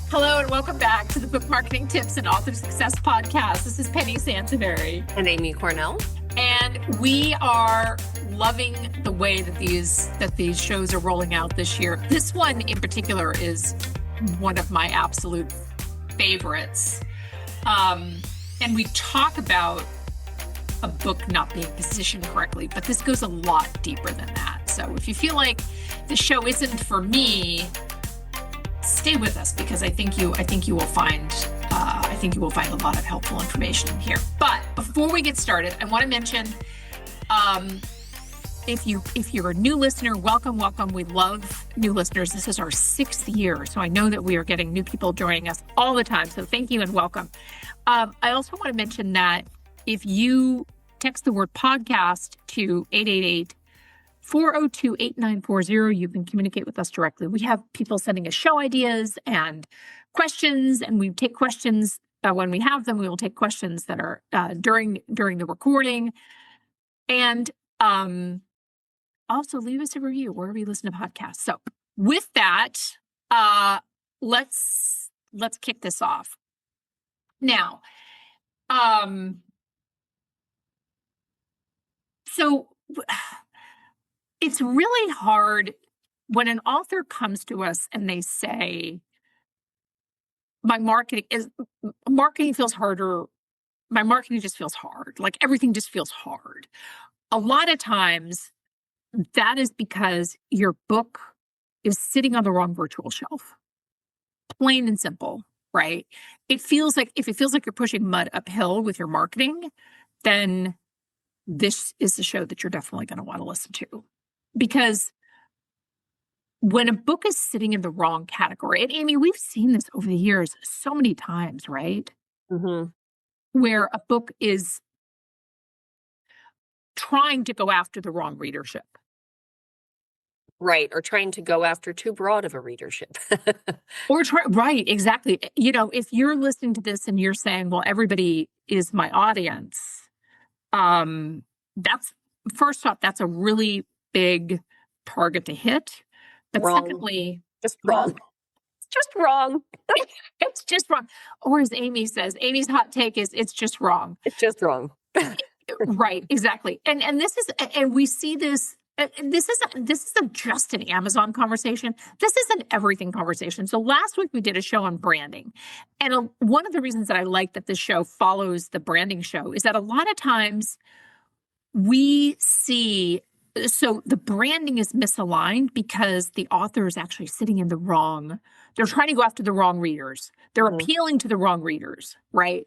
Hello and welcome back to the Book Marketing Tips and Author Success Podcast. This is Penny Sansevieri. And Amy Cornell. And we are loving the way that these shows are rolling out this year. This one in particular is one of my absolute favorites. And we talk about a book not being positioned correctly, but this goes a lot deeper than that. So if you feel like the show isn't for me, stay with us because I think you will find a lot of helpful information here. But before we get started, I want to mention if you're a new listener, welcome. We love new listeners. This is our 6th year, so I know that we are getting new people joining us all the time. So thank you and welcome. I also want to mention that if you text the word podcast to 888-402-8940, you can communicate with us directly. We have people sending us show ideas and questions, and we take questions when we have them. We will take questions that are during the recording, and also leave us a review wherever you listen to podcasts. So with that, let's kick this off now. So it's really hard when an author comes to us and they say, marketing feels harder. My marketing just feels hard. Like everything just feels hard. A lot of times that is because your book is sitting on the wrong virtual shelf. Plain and simple, right? If it feels like you're pushing mud uphill with your marketing, then this is the show that you're definitely going to want to listen to. Because when a book is sitting in the wrong category, and Amy, we've seen this over the years so many times, right? Mm-hmm. Where a book is trying to go after the wrong readership. Right, or trying to go after too broad of a readership. Right, exactly. You know, if you're listening to this and you're saying, well, everybody is my audience, that's, first off, that's a really big target to hit. But wrong. Secondly, just wrong. It's just wrong. It's just wrong. Or as Amy says, Amy's hot take is it's just wrong. It's just wrong. Right, exactly. And we see this. This isn't just an Amazon conversation. This is an everything conversation. So last week we did a show on branding. And one of the reasons that I like that this show follows the branding show is that a lot of times we see, so the branding is misaligned because the author is actually sitting in they're trying to go after the wrong readers. They're appealing to the wrong readers, right?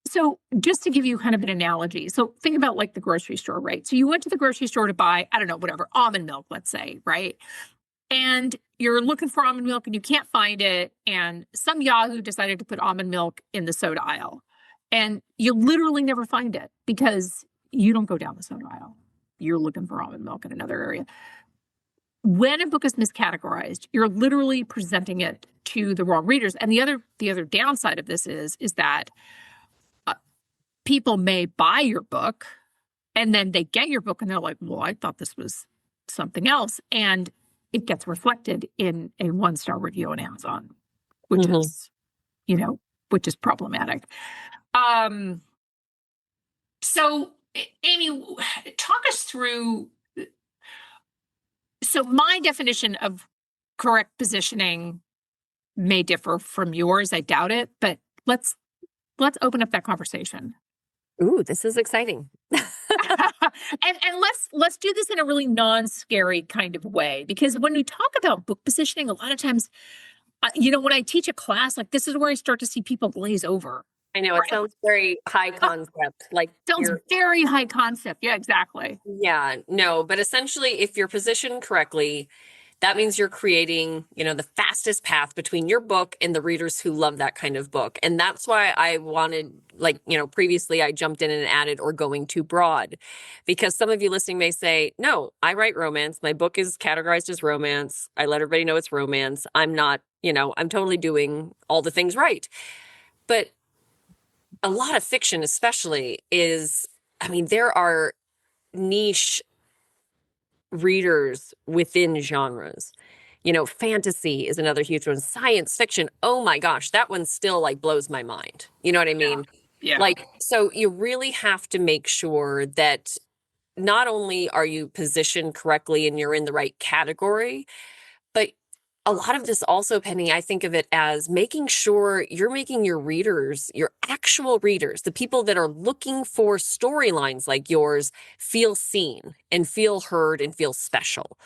So just to give you kind of an analogy, so think about like the grocery store, right? So you went to the grocery store to buy, I don't know, whatever, almond milk, let's say, right? And you're looking for almond milk and you can't find it. And some Yahoo decided to put almond milk in the soda aisle. And you literally never find it because you don't go down the soda aisle. You're looking for almond milk in another area. When a book is miscategorized, you're literally presenting it to the wrong readers. And the other downside of this is that people may buy your book and then they get your book and they're like, well, I thought this was something else. And it gets reflected in a 1-star review on Amazon, which is problematic. So Amy, talk us through. So my definition of correct positioning may differ from yours. I doubt it, but let's open up that conversation. Ooh, this is exciting. and let's do this in a really non-scary kind of way, because when we talk about book positioning, a lot of times, when I teach a class, like this is where I start to see people glaze over. I know, it sounds very high concept. Sounds very high concept. Yeah, exactly. Yeah, no, but essentially, if you're positioned correctly, that means you're creating, the fastest path between your book and the readers who love that kind of book. And that's why I wanted, previously I jumped in and added or going too broad, because some of you listening may say, no, I write romance. My book is categorized as romance. I let everybody know it's romance. I'm not, I'm totally doing all the things right. But a lot of fiction especially there are niche readers within genres. Fantasy is another huge one. Science fiction. Oh my gosh, that one still like blows my mind. You know what I mean? Yeah. Like, so you really have to make sure that not only are you positioned correctly and you're in the right category, but a lot of this also, Penny, I think of it as making sure you're making your readers, your actual readers, the people that are looking for storylines like yours, feel seen and feel heard and feel special.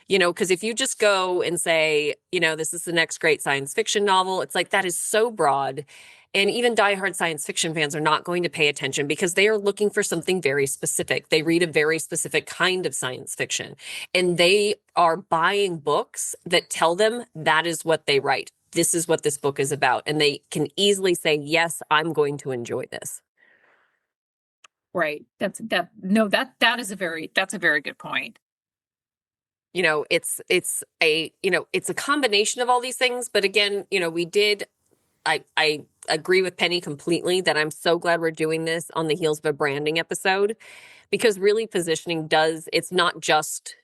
Because if you just go and say, this is the next great science fiction novel, it's like that is so broad. And even diehard science fiction fans are not going to pay attention because they are looking for something very specific. They read a very specific kind of science fiction, and they are buying books that tell them that is what they write. This is what this book is about. And they can easily say, yes, I'm going to enjoy this. Right. That's a very good point. It's a combination of all these things. But again, I agree with Penny completely that I'm so glad we're doing this on the heels of a branding episode, because really positioning it's not just,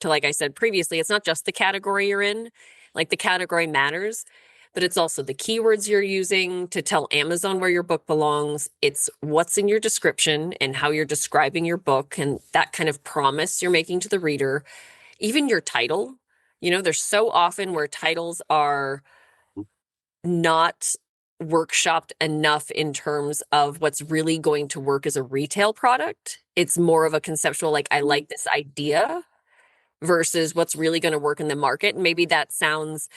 like I said previously, it's not just the category you're in. Like, the category matters, but it's also the keywords you're using to tell Amazon where your book belongs. It's what's in your description and how you're describing your book and that kind of promise you're making to the reader. Even your title, there's so often where titles are not workshopped enough in terms of what's really going to work as a retail product. It's more of a conceptual, like, I like this idea versus what's really going to work in the market. And maybe that sounds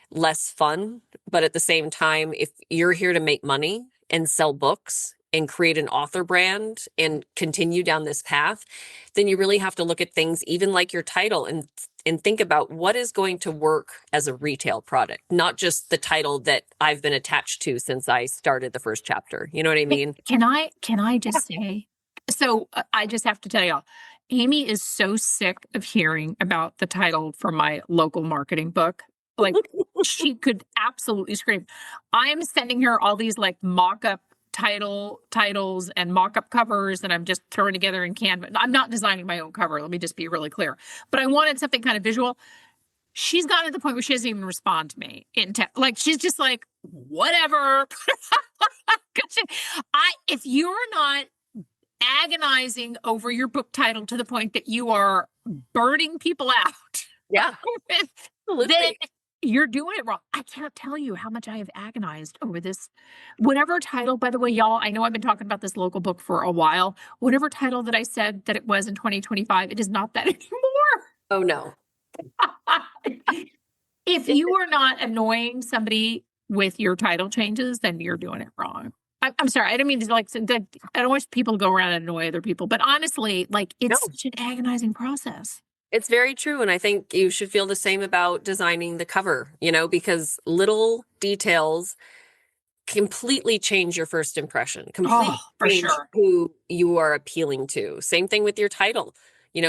less fun, but at the same time, if you're here to make money and sell books and create an author brand and continue down this path, then you really have to look at things even like your title and think about what is going to work as a retail product, not just the title that I've been attached to since I started the first chapter. You know what I mean? Can I just say, so I just have to tell y'all, Amy is so sick of hearing about the title for my local marketing book. Like, she could absolutely scream. I'm sending her all these like mock-up titles and mock-up covers that I'm just throwing together in Canva. I'm not designing my own cover. Let me just be really clear. But I wanted something kind of visual. She's gotten to the point where she doesn't even respond to me like, she's just like, whatever. If you're not agonizing over your book title to the point that you are burning people out, Yeah, then you're doing it wrong. I can't tell you how much I have agonized over this. Whatever title, by the way, y'all, I know I've been talking about this local book for a while. Whatever title that I said that it was in 2025, it is not that anymore. Oh, no. If you are not annoying somebody with your title changes, then you're doing it wrong. I'm sorry. I don't mean to I don't want people to go around and annoy other people, but honestly, like, it's such an agonizing process. It's very true. And I think you should feel the same about designing the cover, because little details completely change your first impression, completely for change sure. who you are appealing to. Same thing with your title,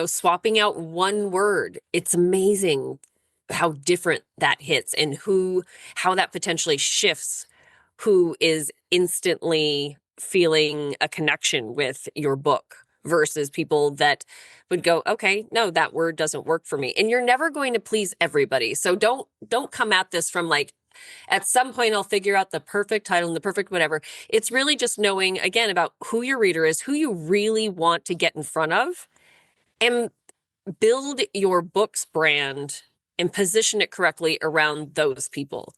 swapping out one word. It's amazing how different that hits and how that potentially shifts who is instantly feeling a connection with your book versus people that would go, okay, no, that word doesn't work for me. And you're never going to please everybody. So don't come at this from like, at some point I'll figure out the perfect title and the perfect whatever. It's really just knowing, again, about who your reader is, who you really want to get in front of, and build your book's brand and position it correctly around those people.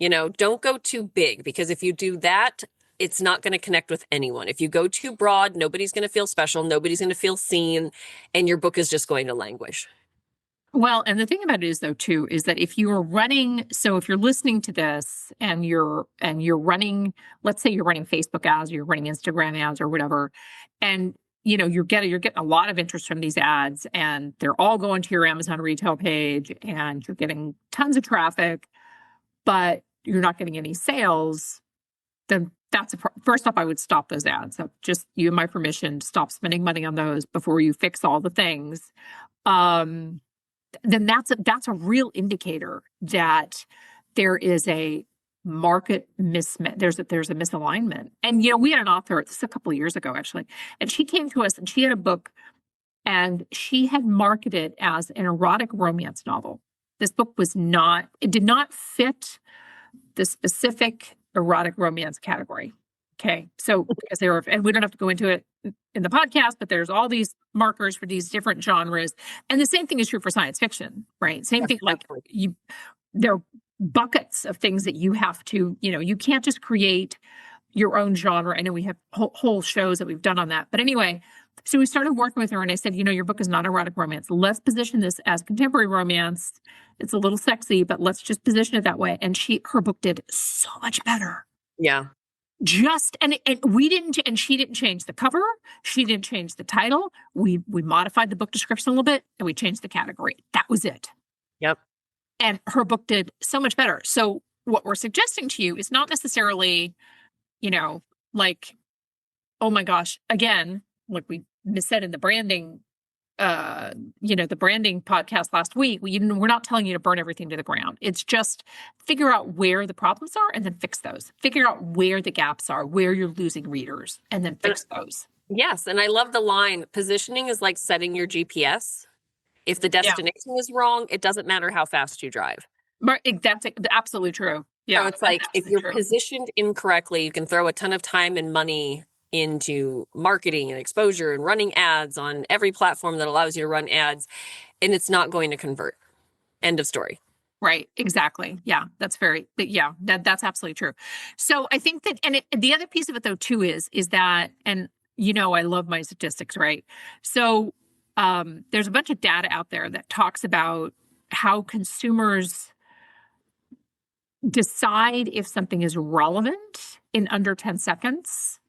Don't go too big, because if you do that, it's not going to connect with anyone. If you go too broad, nobody's going to feel special. Nobody's going to feel seen, and your book is just going to languish. Well, and the thing about it is, though, too, is that if you're listening to this and you're running, let's say you're running Facebook ads, or you're running Instagram ads or whatever, and you're getting a lot of interest from these ads, and they're all going to your Amazon retail page, and you're getting tons of traffic, but you're not getting any sales, then first off, I would stop those ads. So just, you have my permission to stop spending money on those before you fix all the things. Then that's a real indicator that there is a market mismatch. There's a misalignment. And we had an author, this a couple of years ago actually, and she came to us and she had a book, and she had marketed as an erotic romance novel. This book it did not fit the specific erotic romance category. Okay. So because and we don't have to go into it in the podcast, but there's all these markers for these different genres. And the same thing is true for science fiction, right? Same thing, like there are buckets of things that you have to, you can't just create your own genre. I know we have whole shows that we've done on that. But anyway, so we started working with her and I said, your book is not erotic romance. Let's position this as contemporary romance. It's a little sexy, but let's just position it that way. And her book did so much better. Yeah. And she didn't change the cover. She didn't change the title. We modified the book description a little bit and we changed the category. That was it. Yep. And her book did so much better. So what we're suggesting to you is not necessarily, like, oh my gosh, again, like we said in the branding, the branding podcast last week, we're not telling you to burn everything to the ground. It's just figure out where the problems are and then fix those. Figure out where the gaps are, where you're losing readers, and then fix those. Yes. And I love the line, positioning is like setting your GPS. If the destination is wrong, it doesn't matter how fast you drive. That's absolutely true. Yeah. So it's like if you're positioned incorrectly, you can throw a ton of time and money into marketing and exposure and running ads on every platform that allows you to run ads, and it's not going to convert. End of story. Right. Exactly. Yeah. That's absolutely true. So I think that, and the other piece of it though too is that, and I love my statistics, right? So there's a bunch of data out there that talks about how consumers decide if something is relevant in under 10 seconds.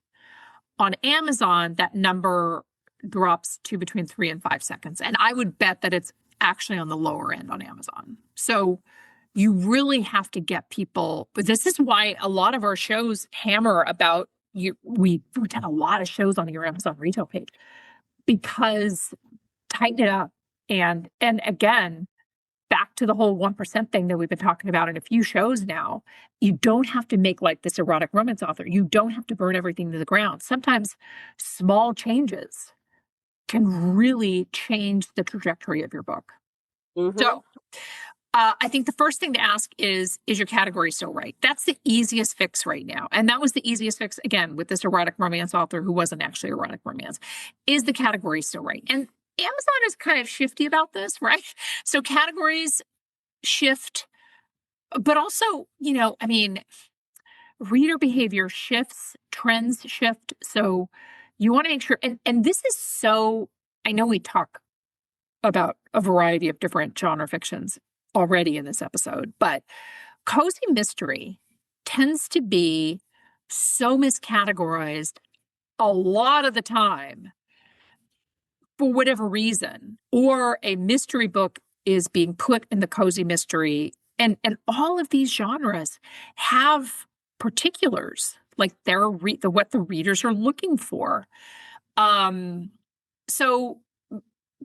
On Amazon, that number drops to between 3 and 5 seconds. And I would bet that it's actually on the lower end on Amazon. So you really have to get people. But this is why a lot of our shows hammer about you. We've done a lot of shows on your Amazon retail page because tighten it up. And again, back to the whole 1% thing that we've been talking about in a few shows now, you don't have to make like this erotic romance author. You don't have to burn everything to the ground. Sometimes small changes can really change the trajectory of your book. Mm-hmm. So I think the first thing to ask is your category still right? That's the easiest fix right now. And that was the easiest fix, again, with this erotic romance author who wasn't actually erotic romance. Is the category still right? And Amazon is kind of shifty about this, right? So categories shift, but also, reader behavior shifts, trends shift. So you want to make sure, and this is so, I know we talk about a variety of different genre fictions already in this episode, but cozy mystery tends to be so miscategorized a lot of the time for whatever reason, or a mystery book is being put in the cozy mystery. And all of these genres have particulars, like what the readers are looking for. So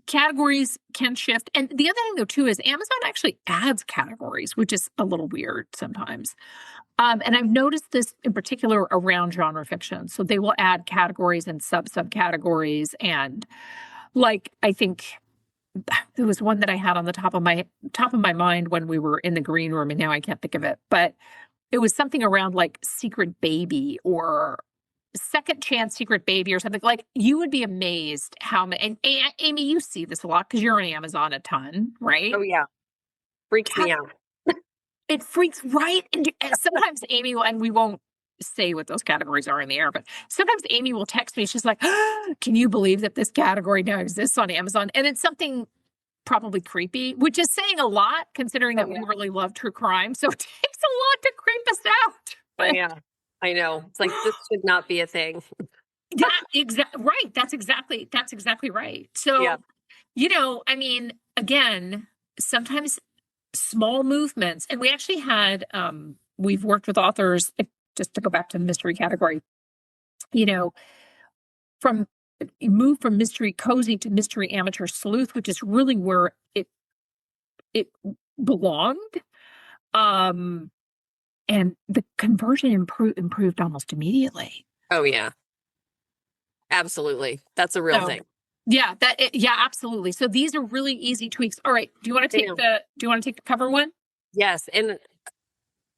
categories can shift. And the other thing though too is Amazon actually adds categories, which is a little weird sometimes. And I've noticed this in particular around genre fiction. So they will add categories and subcategories. And like, I think there was one that I had on the top of my mind when we were in the green room, and now I can't think of it, but it was something around like secret baby or second chance secret baby or something. Like, you would be amazed how many, and Amy, you see this a lot because you're on Amazon a ton, right? Oh yeah. Freaks me out. It freaks, right? And sometimes Amy, and we won't say what those categories are in the air, but sometimes Amy will text me. She's like, can you believe that this category now exists on Amazon? And it's something probably creepy, which is saying a lot considering that we really love true crime. So it takes a lot to creep us out. But yeah, I know. It's like, this should not be a thing. Right. That's exactly right. So, again, sometimes small movements, and we actually had, we've worked with authors, just to go back to the mystery category, move from mystery cozy to mystery amateur sleuth, which is really where it belonged. And the conversion improved almost immediately. Oh yeah. Absolutely. That's a real thing. Yeah, absolutely. So these are really easy tweaks. All right. Do you want to take the cover one? Yes. And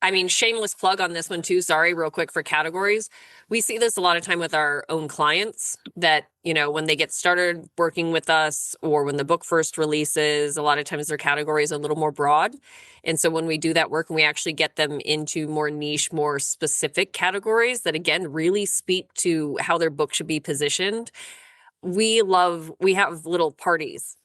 I mean, shameless plug on this one too. Sorry, real quick for categories. We see this a lot of time with our own clients that, when they get started working with us or when the book first releases, a lot of times their category is a little more broad. And so when we do that work and we actually get them into more niche, more specific categories that again really speak to how their book should be positioned, we have little parties,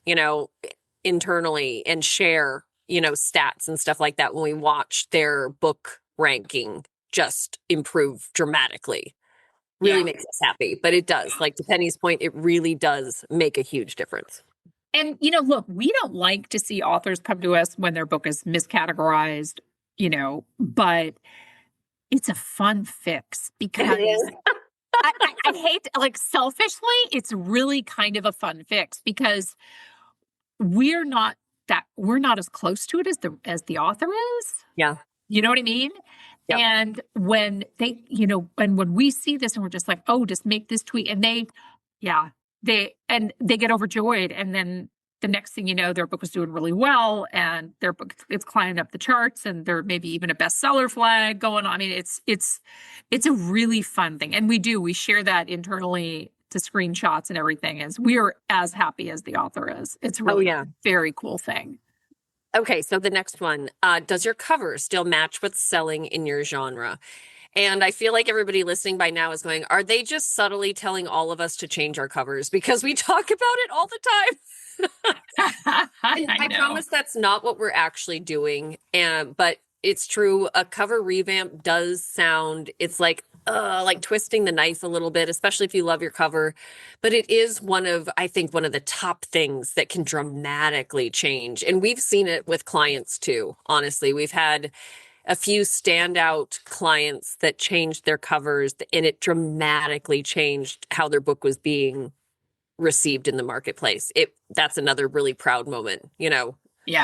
internally and share, stats and stuff like that when we watch their book ranking just improve dramatically. Really Yeah. makes us happy, but it does. Like to Penny's point, it really does make a huge difference. And, look, we don't like to see authors come to us when their book is miscategorized, but it's a fun fix because It is. I hate, like, selfishly, it's really kind of a fun fix because we're not as close to it as the author is. Yeah. You know what I mean? Yep. And when and when we see this and we're just like, oh, just make this tweet, and yeah, they get overjoyed, and then the next thing you know, their book was doing really well, and their book it's climbing up the charts, and there maybe even a bestseller flag going on. I mean, it's a really fun thing, and we share that internally to screenshots and everything. As we are as happy as the author is. It's really yeah. a very cool thing. Okay, so the next one, does your cover still match what's selling in your genre? And I feel like everybody listening by now is going, are they just subtly telling all of us to change our covers? Because we talk about it all the time. I promise that's not what we're actually doing. But it's true. A cover revamp does sound, it's like twisting the knife a little bit, especially if you love your cover. But it is I think one of the top things that can dramatically change. And we've seen it with clients too. Honestly, we've had a few standout clients that changed their covers and it dramatically changed how their book was being received in the marketplace. That's another really proud moment, Yeah.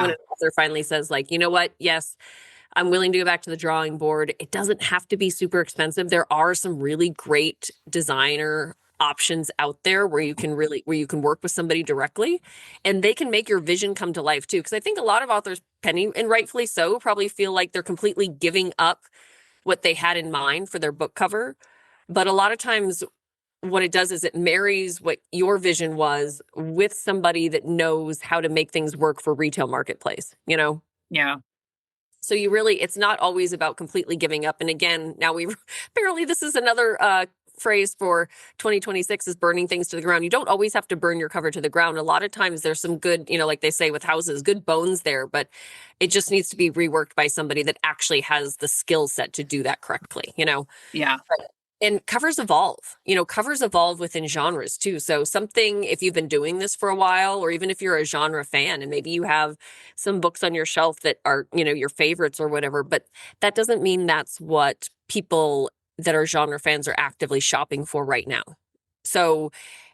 when an author finally says like, you know what? Yes, I'm willing to go back to the drawing board. It doesn't have to be super expensive. There are some really great designer options out there where you can work with somebody directly and they can make your vision come to life too. Because I think a lot of authors, Penny, and rightfully so, probably feel like they're completely giving up what they had in mind for their book cover. But a lot of times what it does is it marries what your vision was with somebody that knows how to make things work for retail marketplace, Yeah. So it's not always about completely giving up. And again, now apparently this is another phrase for 2026 is burning things to the ground. You don't always have to burn your cover to the ground. A lot of times there's some good, like they say with houses, good bones there, but it just needs to be reworked by somebody that actually has the skill set to do that correctly, Yeah. And covers evolve within genres too. So if you've been doing this for a while, or even if you're a genre fan and maybe you have some books on your shelf that are, your favorites or whatever, but that doesn't mean that's what people that are genre fans are actively shopping for right now. So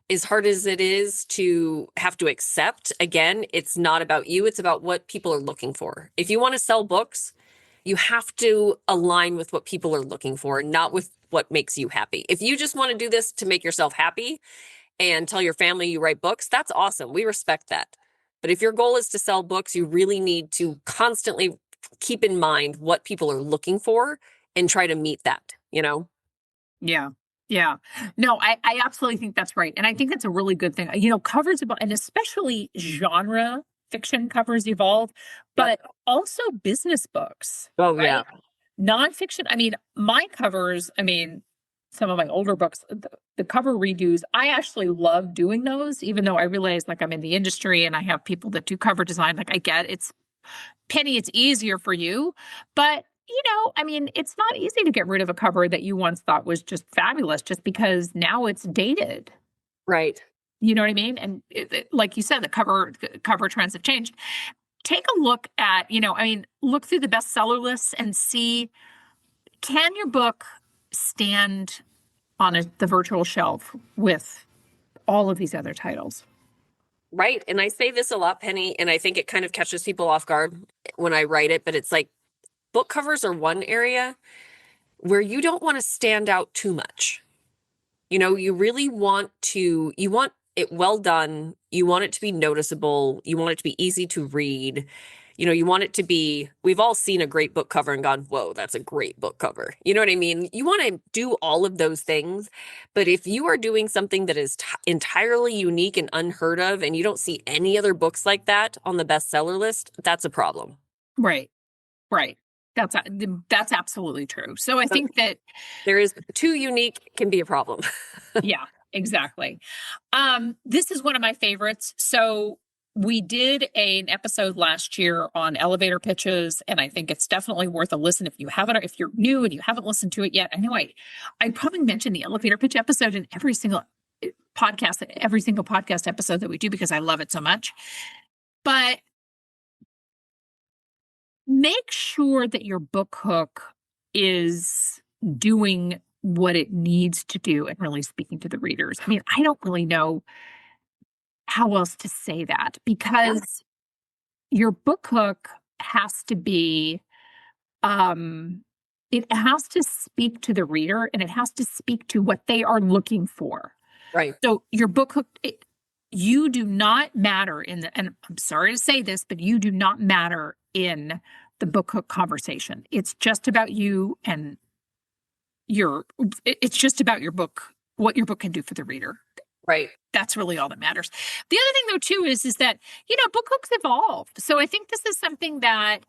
as hard as it is to have to accept, again, it's not about you. It's about what people are looking for. If you want to sell books, you have to align with what people are looking for, not with what makes you happy. If you just want to do this to make yourself happy and tell your family you write books, that's awesome. We respect that. But if your goal is to sell books, you really need to constantly keep in mind what people are looking for and try to meet that, Yeah. Yeah. No, I absolutely think that's right. And I think that's a really good thing. Covers about, and especially genre fiction covers evolve, but also business books. Oh, right? yeah. Nonfiction. I mean, my covers, some of my older books, the cover redos, I actually love doing those, even though I realize like I'm in the industry and I have people that do cover design. Like I get it's Penny, it's easier for you, but it's not easy to get rid of a cover that you once thought was just fabulous just because now it's dated. Right. You know what I mean? And like you said, the cover trends have changed. Take a look at, look through the bestseller lists and see, can your book stand on the virtual shelf with all of these other titles? Right. And I say this a lot, Penny, and I think it kind of catches people off guard when I write it, but it's like book covers are one area where you don't want to stand out too much. You really want it well done. You want it to be noticeable. You want it to be easy to read. You want it to be, we've all seen a great book cover and gone, whoa, that's a great book cover. You know what I mean? You want to do all of those things. But if you are doing something that is entirely unique and unheard of, and you don't see any other books like that on the bestseller list, that's a problem. Right. Right. That's absolutely true. So I think that there is too unique can be a problem. yeah, exactly. This is one of my favorites. So we did an episode last year on elevator pitches, and I think it's definitely worth a listen if you haven't, or if you're new and you haven't listened to it yet. I know I probably mentioned the elevator pitch episode in every single podcast episode that we do because I love it so much. But make sure that your book hook is doing what it needs to do and really speaking to the readers. I mean, I don't really know how else to say that because your book hook has to be, it has to speak to the reader and it has to speak to what they are looking for. Right. So your book hook, you do not matter and I'm sorry to say this, but you do not matter in the book hook conversation. It's just about you and it's just about your book, what your book can do for the reader. Right. That's really all that matters. The other thing though too is that, book hooks evolved. So I think this is something that,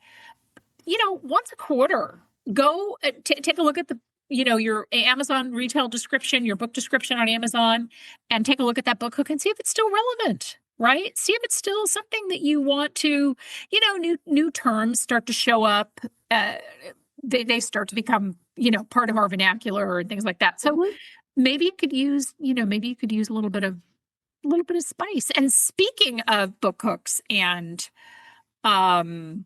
once a quarter, go take a look at your Amazon retail description, your book description on Amazon, and take a look at that book hook and see if it's still relevant. Right? See if it's still something that you want to, new terms start to show up. They start to become, part of our vernacular and things like that. So maybe you could use, a little bit of spice. And speaking of book hooks and again,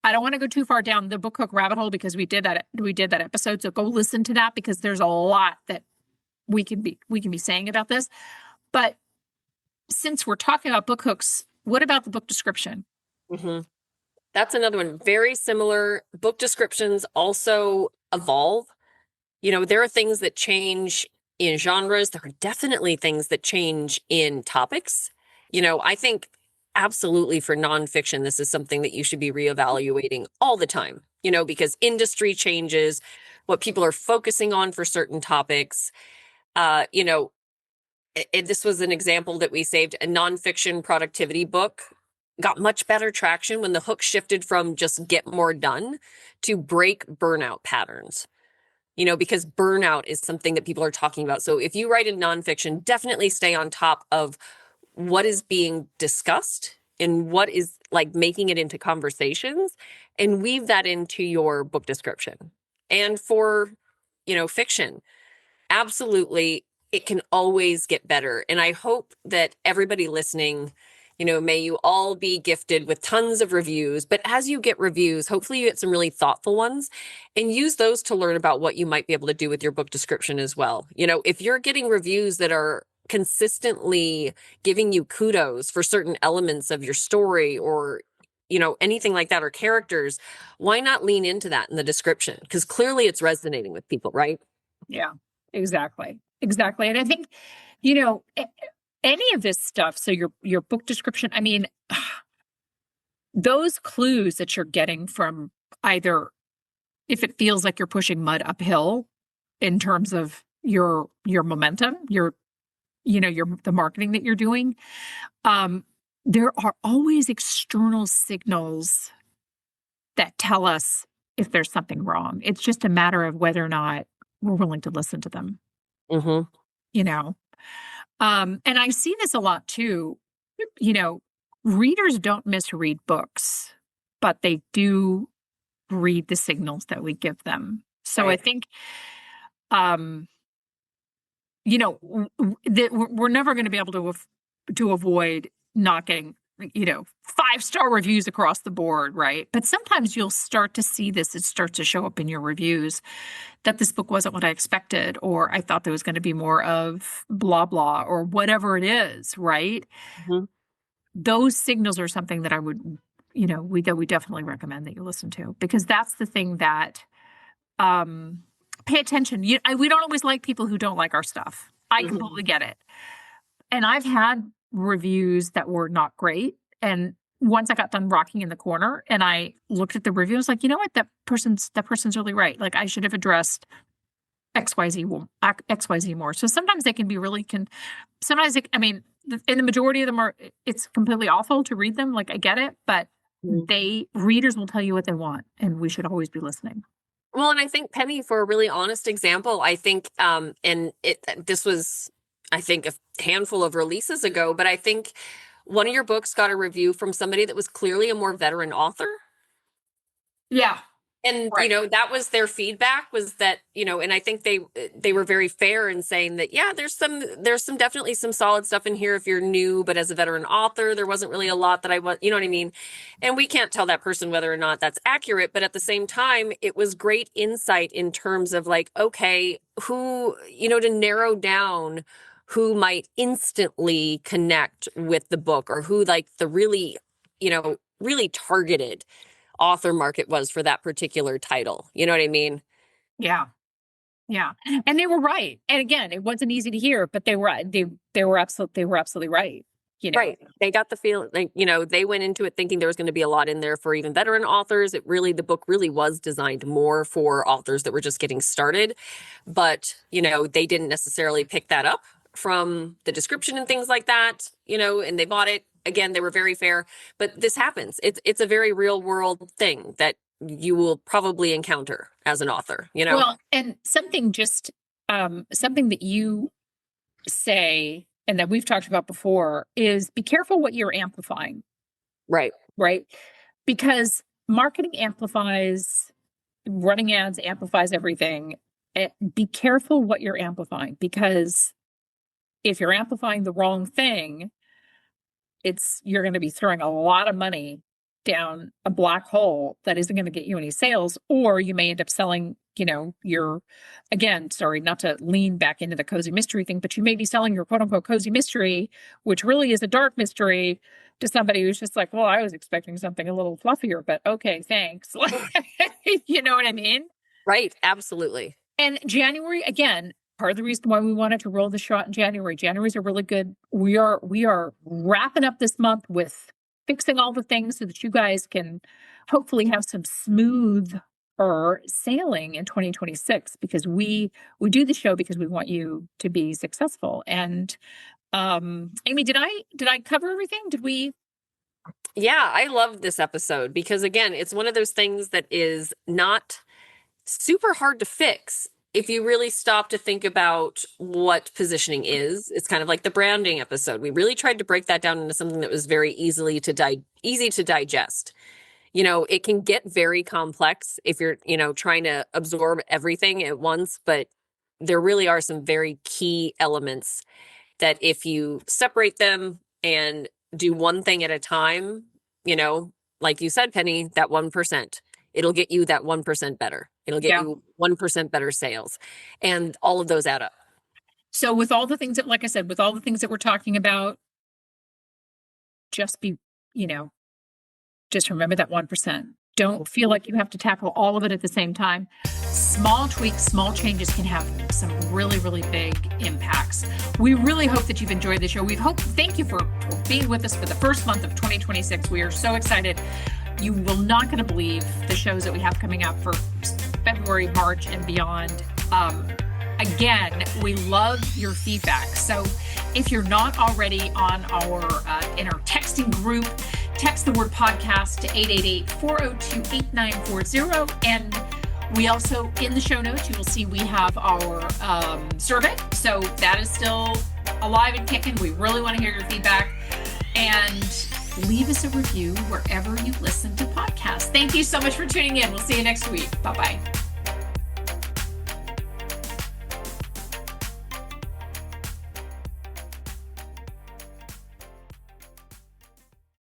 I don't want to go too far down the book hook rabbit hole because we did that episode. So go listen to that because there's a lot that we can be saying about this. But since we're talking about book hooks, what about the book description? Mm-hmm. That's another one. Very similar. Book descriptions also evolve. There are things that change in genres. There are definitely things that change in topics. I think absolutely for nonfiction, this is something that you should be reevaluating all the time, because industry changes, what people are focusing on for certain topics. This was an example that we saved. A nonfiction productivity book got much better traction when the hook shifted from just get more done to break burnout patterns, because burnout is something that people are talking about. So if you write in nonfiction, definitely stay on top of what is being discussed and what is like making it into conversations and weave that into your book description. And for, fiction, absolutely, it can always get better. And I hope that everybody listening, may you all be gifted with tons of reviews. But as you get reviews, hopefully you get some really thoughtful ones and use those to learn about what you might be able to do with your book description as well. If you're getting reviews that are consistently giving you kudos for certain elements of your story or anything like that, or characters, why not lean into that in the description? Because clearly it's resonating with people, right? Yeah, exactly. And I think, any of this stuff, so your book description, I mean, those clues that you're getting from either if it feels like you're pushing mud uphill in terms of your momentum, the marketing that you're doing, there are always external signals that tell us if there's something wrong. It's just a matter of whether or not we're willing to listen to them. Mm-hmm. And I see this a lot too. Readers don't misread books, but they do read the signals that we give them. So Right. I think, we're never going to be able to avoid not getting, 5-star reviews across the board, right? But sometimes you'll start to see this. It starts to show up in your reviews that this book wasn't what I expected, or I thought there was going to be more of blah, blah, or whatever it is, right? Mm-hmm. Those signals are something that I would, we definitely recommend that you listen to, because that's the thing that, pay attention. We don't always like people who don't like our stuff. I completely get it. And I've had reviews that were not great. And once I got done rocking in the corner and I looked at the review, I was like, you know what? That person's really right. Like I should have addressed XYZ more. So sometimes they can be really sometimes I mean, in the majority of them it's completely awful to read them. Like I get it, but readers will tell you what they want, and we should always be listening. Well, and I think Penny, for a really honest example, I think, this was, I think, a handful of releases ago, but I think one of your books got a review from somebody that was clearly a more veteran author. Yeah. And, right. That was their feedback, was that, and I think they were very fair in saying that, yeah, there's some definitely some solid stuff in here if you're new, but as a veteran author, there wasn't really a lot that I want, you know what I mean? And we can't tell that person whether or not that's accurate, but at the same time, it was great insight in terms of like, okay, who, to narrow down who might instantly connect with the book, or who like the really, really targeted author market was for that particular title. You know what I mean? Yeah. Yeah. And they were right. And again, it wasn't easy to hear, but they were absolutely right. Right. They got the feeling like, they went into it thinking there was going to be a lot in there for even veteran authors. The book really was designed more for authors that were just getting started, but, they didn't necessarily pick that up from the description and things like that, and they bought it. Again, they were very fair, but this happens. It's a very real world thing that you will probably encounter as an author, Well, and something that you say and that we've talked about before is be careful what you're amplifying. Right. Right. Because marketing amplifies, running ads amplifies everything. Be careful what you're amplifying, because if you're amplifying the wrong thing, you're going to be throwing a lot of money down a black hole that isn't going to get you any sales, or you may end up selling, again, sorry, not to lean back into the cozy mystery thing, but you may be selling your quote unquote cozy mystery, which really is a dark mystery, to somebody who's just like, well, I was expecting something a little fluffier, but okay, thanks. You know what I mean? Right. Absolutely. And January, again, part of the reason why we wanted to roll the shot in January. January's a really good. We are wrapping up this month with fixing all the things so that you guys can hopefully have some smooth sailing in 2026, because we do the show because we want you to be successful. And Amy, did I cover everything? Did we? Yeah, I love this episode because again, it's one of those things that is not super hard to fix. If you really stop to think about what positioning is, it's kind of like the branding episode. We really tried to break that down into something that was very easy to digest. It can get very complex if you're, trying to absorb everything at once, but there really are some very key elements that if you separate them and do one thing at a time, like you said, Penny, that 1%. It'll get you that 1% better. It'll get you 1% better sales. And all of those add up. So with all the things that, like I said, with all the things that we're talking about, just be, just remember that 1%. Don't feel like you have to tackle all of it at the same time. Small tweaks, small changes can have some really, really big impacts. We really hope that you've enjoyed the show. Thank you for being with us for the first month of 2026. We are so excited. You will not going to believe the shows that we have coming out for February, March, and beyond. Again, we love your feedback. So if you're not already on in our texting group, text the word podcast to 888-402-8940. And we also, in the show notes, you will see we have our survey. So that is still alive and kicking. We really want to hear your feedback. And leave us a review wherever you listen to podcasts. Thank you so much for tuning in. We'll see you next week. Bye-bye.